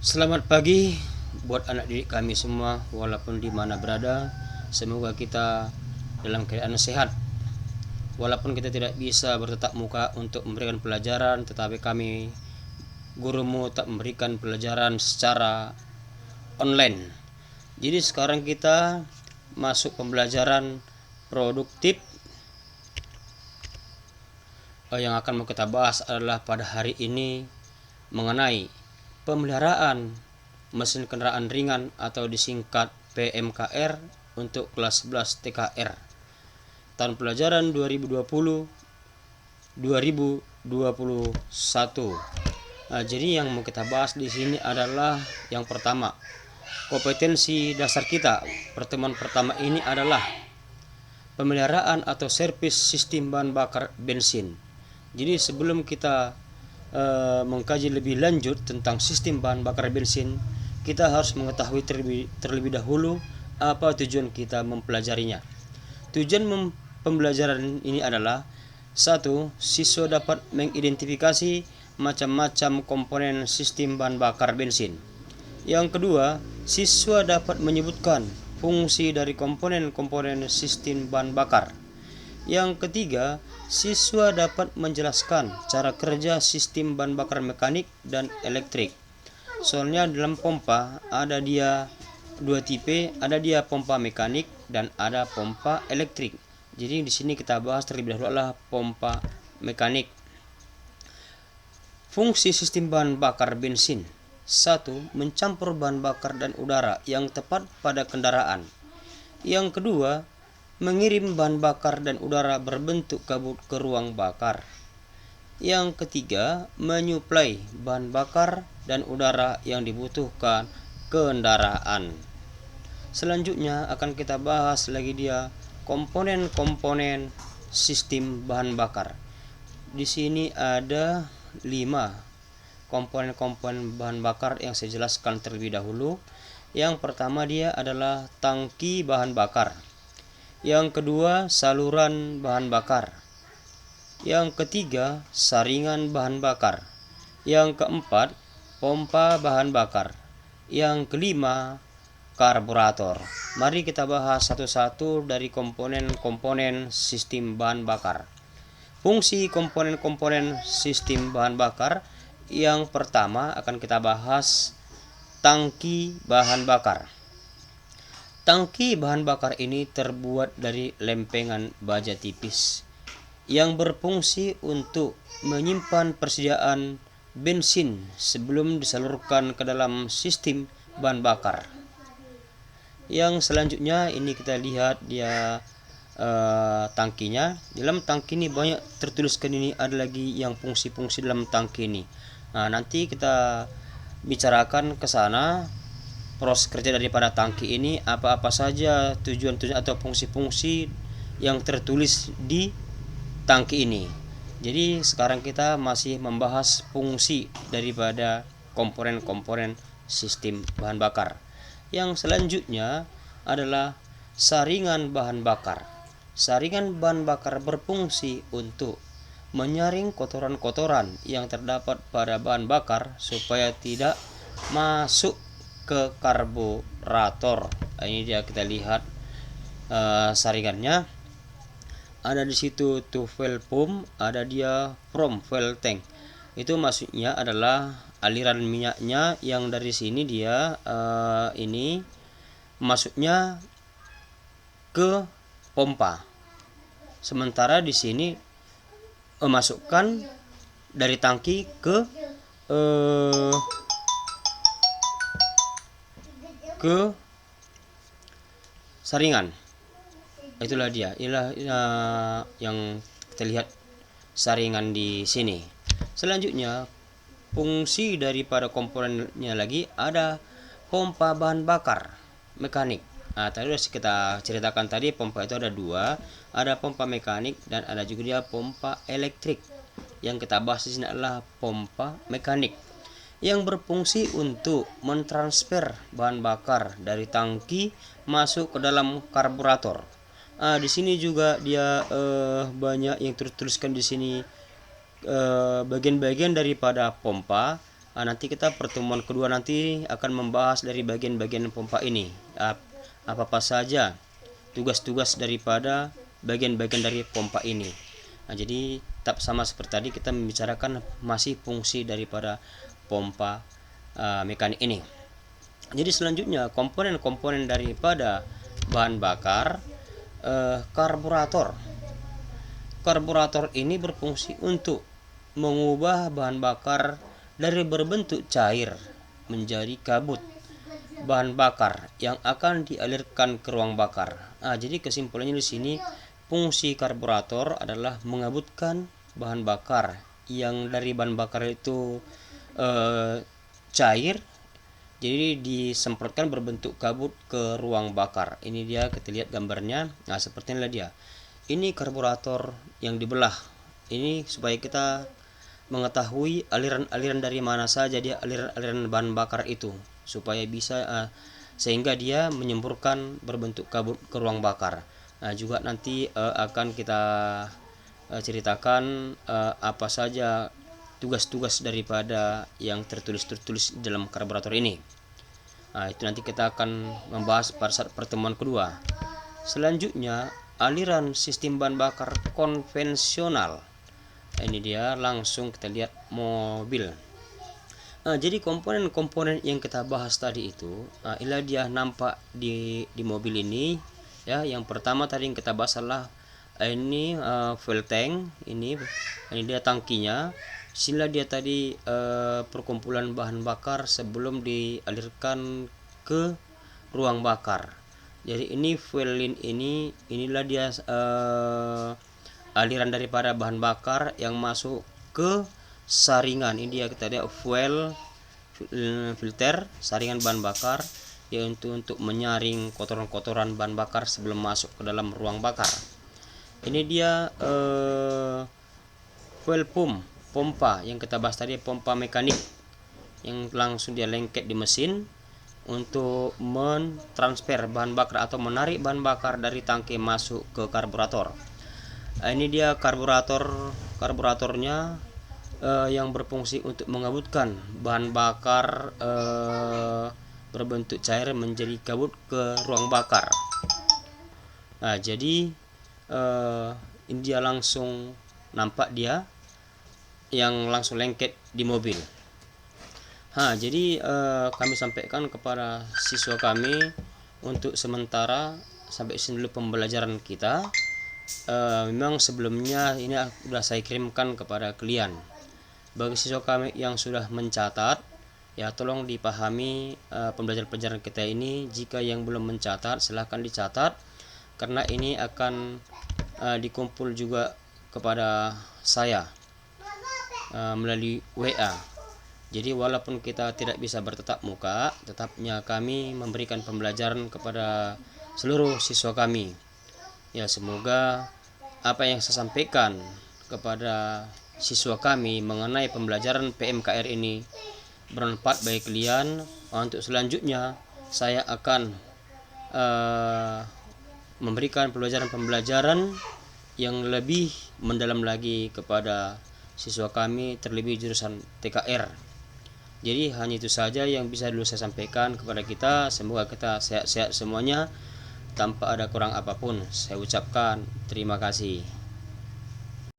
Selamat pagi buat anak didik kami semua walaupun di mana berada. Semoga kita dalam keadaan sehat. Walaupun kita tidak bisa bertatap muka untuk memberikan pelajaran, tetapi kami gurumu tak memberikan pelajaran secara online. Jadi sekarang kita masuk pembelajaran produktif. Yang akan mau kita bahas adalah pada hari ini mengenai pemeliharaan mesin kendaraan ringan atau disingkat PMKR untuk kelas 11 TKR tahun pelajaran 2020-2021. Jadi yang mau kita bahas di sini adalah yang pertama, kompetensi dasar kita. Pertemuan pertama ini adalah pemeliharaan atau servis sistem bahan bakar bensin. Jadi sebelum kita mengkaji lebih lanjut tentang sistem bahan bakar bensin, kita harus mengetahui terlebih dahulu apa tujuan kita mempelajarinya. Tujuan pembelajaran ini adalah: 1. Siswa dapat mengidentifikasi macam-macam komponen sistem bahan bakar bensin. Yang kedua, siswa dapat menyebutkan fungsi dari komponen-komponen sistem bahan bakar. Yang ketiga, siswa dapat menjelaskan cara kerja sistem bahan bakar mekanik dan elektrik. Soalnya dalam pompa ada dia dua tipe, ada dia pompa mekanik dan ada pompa elektrik. Jadi di sini kita bahas terlebih dahulu adalah pompa mekanik. Fungsi sistem bahan bakar bensin: 1. Mencampur bahan bakar dan udara yang tepat pada kendaraan. Yang kedua, mengirim bahan bakar dan udara berbentuk kabut ke ruang bakar. Yang ketiga, menyuplai bahan bakar dan udara yang dibutuhkan kendaraan. Selanjutnya akan kita bahas lagi dia komponen-komponen sistem bahan bakar. Di sini ada 5 komponen-komponen bahan bakar yang saya jelaskan terlebih dahulu. Yang pertama dia adalah tangki bahan bakar. Yang kedua, saluran bahan bakar. Yang ketiga, saringan bahan bakar. Yang keempat, pompa bahan bakar. Yang kelima, karburator. Mari kita bahas satu-satu dari komponen-komponen sistem bahan bakar. Fungsi komponen-komponen sistem bahan bakar. Yang pertama akan kita bahas tangki bahan bakar. Tangki bahan bakar ini terbuat dari lempengan baja tipis yang berfungsi untuk menyimpan persediaan bensin sebelum disalurkan ke dalam sistem bahan bakar. Yang selanjutnya ini kita lihat dia tangkinya. Dalam tangki ini banyak tertuliskan, ini ada lagi yang fungsi-fungsi dalam tangki ini. Nanti kita bicarakan ke sana proses kerja daripada tangki ini, apa-apa saja tujuan-tujuan atau fungsi-fungsi yang tertulis di tangki ini. Jadi sekarang kita masih membahas fungsi daripada komponen-komponen sistem bahan bakar. Yang selanjutnya adalah saringan bahan bakar. Saringan bahan bakar berfungsi untuk menyaring kotoran-kotoran yang terdapat pada bahan bakar supaya tidak masuk ke karburator. Ini dia, kita lihat saringannya. Ada di situ two well pump, ada dia from well tank. Itu maksudnya adalah aliran minyaknya yang dari sini dia ini masuknya ke pompa. Sementara di sini masukkan dari tangki ke saringan. Itulah dia, yang kita lihat saringan di sini. Selanjutnya fungsi daripada komponennya lagi ada pompa bahan bakar mekanik. Tadi sudah kita ceritakan tadi, pompa itu ada 2, ada pompa mekanik dan ada juga dia pompa elektrik. Yang kita bahas di sini adalah pompa mekanik yang berfungsi untuk mentransfer bahan bakar dari tangki masuk ke dalam karburator. Di sini juga dia banyak yang tertuliskan di sini bagian-bagian daripada pompa. Nanti kita pertemuan kedua nanti akan membahas dari bagian-bagian pompa ini, apa saja tugas-tugas daripada bagian-bagian dari pompa ini. Jadi tetap sama seperti tadi, kita membicarakan masih fungsi daripada pompa mekanik ini. Jadi selanjutnya komponen-komponen daripada bahan bakar, karburator. Karburator ini berfungsi untuk mengubah bahan bakar dari berbentuk cair menjadi kabut bahan bakar yang akan dialirkan ke ruang bakar. Jadi kesimpulannya di sini, fungsi karburator adalah mengabutkan bahan bakar yang dari bahan bakar itu cair, jadi disemprotkan berbentuk kabut ke ruang bakar. Ini dia, kita lihat gambarnya. Seperti inilah dia. Ini karburator yang dibelah. Ini supaya kita mengetahui aliran-aliran dari mana saja dia aliran-aliran bahan bakar itu, supaya bisa sehingga dia menyemburkan berbentuk kabut ke ruang bakar. Juga nanti akan kita ceritakan apa saja tugas-tugas daripada yang tertulis dalam karburator ini. Itu nanti kita akan membahas pada saat pertemuan kedua. Selanjutnya, aliran sistem bahan bakar konvensional. Ini dia, langsung kita lihat mobil. Jadi komponen-komponen yang kita bahas tadi itu, inilah dia nampak di mobil ini. Ya, yang pertama tadi yang kita bahas adalah ini fuel tank. Ini dia tangkinya. Sila dia tadi perkumpulan bahan bakar sebelum dialirkan ke ruang bakar. Jadi ini fuel line inilah dia aliran daripada bahan bakar yang masuk ke saringan. Ini dia, kita lihat fuel filter, saringan bahan bakar, yaitu untuk menyaring kotoran-kotoran bahan bakar sebelum masuk ke dalam ruang bakar. Ini dia fuel pompa yang kita bahas tadi, pompa mekanik yang langsung dia lengket di mesin untuk mentransfer bahan bakar atau menarik bahan bakar dari tangki masuk ke karburator. Ini dia karburatornya yang berfungsi untuk mengabutkan bahan bakar berbentuk cair menjadi kabut ke ruang bakar. Jadi ini dia langsung nampak dia yang langsung lengket di mobil. Jadi kami sampaikan kepada siswa kami untuk sementara sampai sini dulu pembelajaran kita. Memang sebelumnya ini sudah saya kirimkan kepada kalian. Bagi siswa kami yang sudah mencatat, ya tolong dipahami pembelajaran kita ini. Jika yang belum mencatat, silahkan dicatat, karena ini akan dikumpul juga kepada saya melalui WA. Jadi walaupun kita tidak bisa bertatap muka, tetapnya kami memberikan pembelajaran kepada seluruh siswa kami. Ya, semoga apa yang saya sampaikan kepada siswa kami mengenai pembelajaran PMKR ini bermanfaat bagi kalian. Untuk selanjutnya saya akan memberikan pembelajaran yang lebih mendalam lagi kepada siswa kami, terlebih jurusan TKR. Jadi hanya itu saja yang bisa dulu saya sampaikan kepada kita. Semoga kita sehat-sehat semuanya tanpa ada kurang apapun. Saya ucapkan terima kasih.